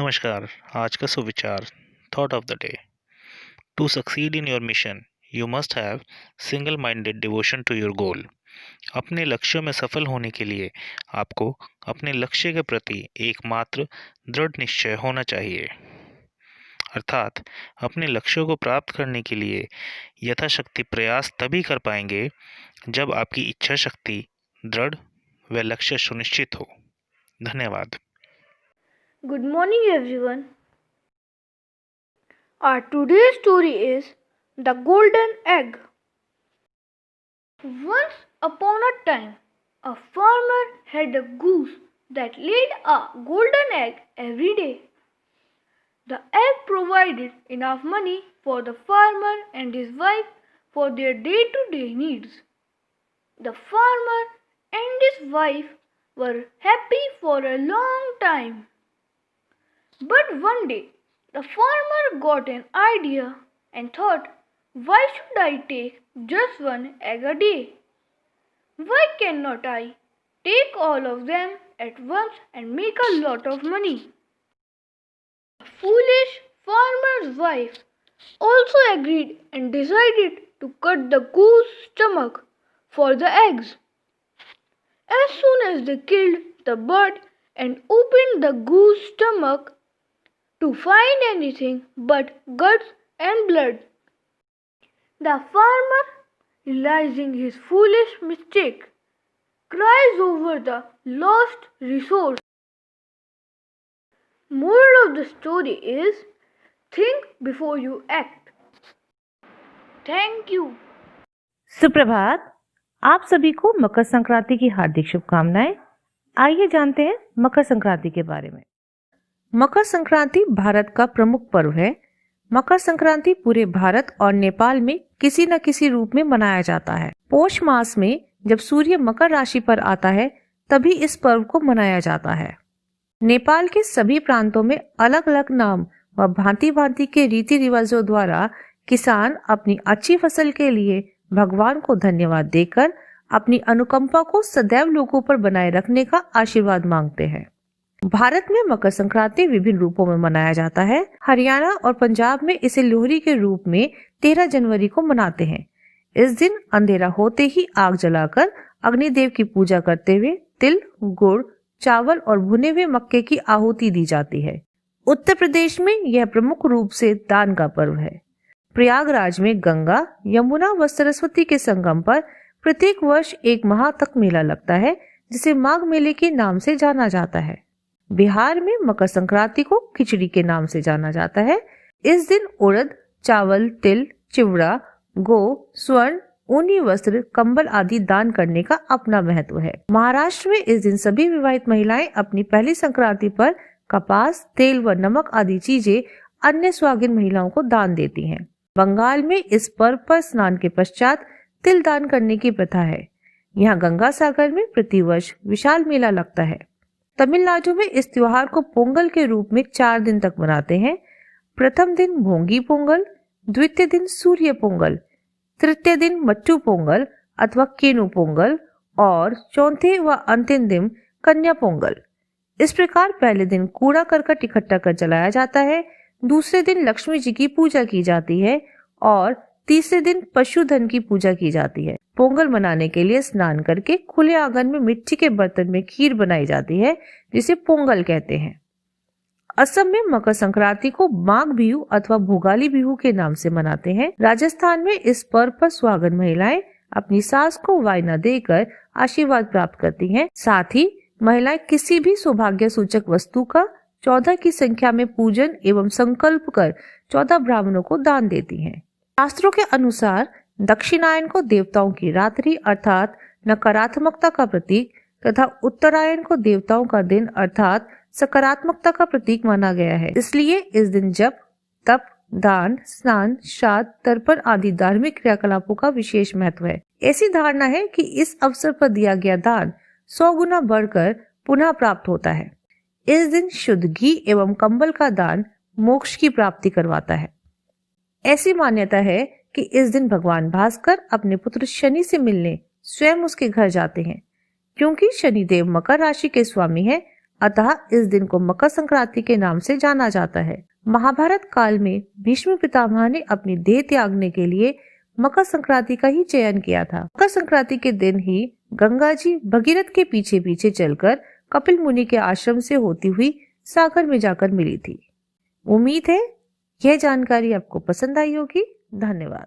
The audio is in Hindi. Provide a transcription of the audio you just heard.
नमस्कार। आज का सुविचार thought of the day. To succeed in your mission you must have single minded devotion to your goal. अपने लक्ष्यों में सफल होने के लिए आपको अपने लक्ष्य के प्रति एकमात्र दृढ़ निश्चय होना चाहिए। अर्थात अपने लक्ष्यों को प्राप्त करने के लिए यथाशक्ति प्रयास तभी कर पाएंगे जब आपकी इच्छा शक्ति दृढ़ व लक्ष्य सुनिश्चित हो। धन्यवाद। Good morning, everyone. Our today's story is The Golden Egg. Once upon a time, a farmer had a goose that laid a golden egg every day. The egg provided enough money for the farmer and his wife for their day-to-day needs. The farmer and his wife were happy for a long time. But one day, the farmer got an idea and thought, why should I take just one egg a day? Why cannot I take all of them at once and make a lot of money? The foolish farmer's wife also agreed and decided to cut the goose's stomach for the eggs. As soon as they killed the bird and opened the goose's stomach, to find anything but guts and blood, the farmer, realizing his foolish mistake, cries over the lost resource. Moral of the story is, think before you act. Thank you. सुप्रभात। आप सभी को मकर संक्रांति की हार्दिक शुभकामनाएं। आइए जानते हैं मकर संक्रांति के बारे में। मकर संक्रांति भारत का प्रमुख पर्व है। मकर संक्रांति पूरे भारत और नेपाल में किसी न किसी रूप में मनाया जाता है। पौष मास में जब सूर्य मकर राशि पर आता है तभी इस पर्व को मनाया जाता है। नेपाल के सभी प्रांतों में अलग अलग नाम व भांति भांति के रीति रिवाजों द्वारा किसान अपनी अच्छी फसल के लिए भगवान को धन्यवाद देकर अपनी अनुकंपा को सदैव लोगों पर बनाए रखने का आशीर्वाद मांगते हैं। भारत में मकर संक्रांति विभिन्न रूपों में मनाया जाता है। हरियाणा और पंजाब में इसे लोहड़ी के रूप में 13 जनवरी को मनाते हैं। इस दिन अंधेरा होते ही आग जलाकर अग्निदेव की पूजा करते हुए तिल, गुड़, चावल और भुने हुए मक्के की आहुति दी जाती है। उत्तर प्रदेश में यह प्रमुख रूप से दान का पर्व है। प्रयागराज में गंगा, यमुना व सरस्वती के संगम पर प्रत्येक वर्ष एक माह तक मेला लगता है, जिसे माघ मेले के नाम से जाना जाता है। बिहार में मकर संक्रांति को खिचड़ी के नाम से जाना जाता है। इस दिन उड़द, चावल, तिल, चिवड़ा, गो, स्वर्ण, ऊनी वस्त्र, कंबल आदि दान करने का अपना महत्व है। महाराष्ट्र में इस दिन सभी विवाहित महिलाएं अपनी पहली संक्रांति पर कपास, तेल व नमक आदि चीजें अन्य सुहागिन महिलाओं को दान देती हैं। बंगाल में इस पर्व पर स्नान के पश्चात तिल दान करने की प्रथा है। यहाँ गंगा सागर में प्रतिवर्ष विशाल मेला लगता है। तमिलनाडु में इस त्योहार को पोंगल के रूप में 4 दिन तक मनाते हैं। प्रथम दिन भोंगी पोंगल, द्वितीय दिन सूर्य पोंगल, तृतीय दिन मट्टू पोंगल अथवा केनु पोंगल और चौथे व अंतिम दिन कन्या पोंगल। इस प्रकार पहले दिन कूड़ा करकट इकट्ठा कर जलाया जाता है, दूसरे दिन लक्ष्मी जी की पूजा की जाती है और तीसरे दिन पशुधन की पूजा की जाती है। पोंगल मनाने के लिए स्नान करके खुले आंगन में मिट्टी के बर्तन में खीर बनाई जाती है, जिसे पोंगल कहते हैं। असम में मकर संक्रांति को माघ बिहू अथवा भोगाली बिहू के नाम से मनाते हैं। राजस्थान में इस पर्व पर सुहागन महिलाएं अपनी सास को वायना देकर आशीर्वाद प्राप्त करती हैं। साथ ही महिलाएं किसी भी सौभाग्य सूचक वस्तु का 14 की संख्या में पूजन एवं संकल्प कर 14 ब्राह्मणों को दान देती हैं। शास्त्रों के अनुसार दक्षिणायन को देवताओं की रात्रि अर्थात नकारात्मकता का प्रतीक तथा उत्तरायण को देवताओं का दिन अर्थात सकारात्मकता का प्रतीक माना गया है। इसलिए इस दिन जप, तप, दान, स्नान, श्राद्ध, तर्पण आदि धार्मिक क्रियाकलापों का विशेष महत्व है। ऐसी धारणा है कि इस अवसर पर दिया गया दान 100 गुना बढ़कर पुनः प्राप्त होता है। इस दिन शुद्ध घी एवं कंबल का दान मोक्ष की प्राप्ति करवाता है। ऐसी मान्यता है कि इस दिन भगवान भास्कर अपने पुत्र शनि से मिलने स्वयं उसके घर जाते हैं। क्योंकि शनिदेव मकर राशि के स्वामी हैं, अतः इस दिन को मकर संक्रांति के नाम से जाना जाता है। महाभारत काल में भीष्म पितामह ने अपनी देह त्यागने के लिए मकर संक्रांति का ही चयन किया था। मकर संक्रांति के दिन ही गंगा जी भगीरथ के पीछे पीछे चलकर कपिल मुनि के आश्रम से होती हुई सागर में जाकर मिली थी। उम्मीद है यह जानकारी आपको पसंद आई होगी। धन्यवाद।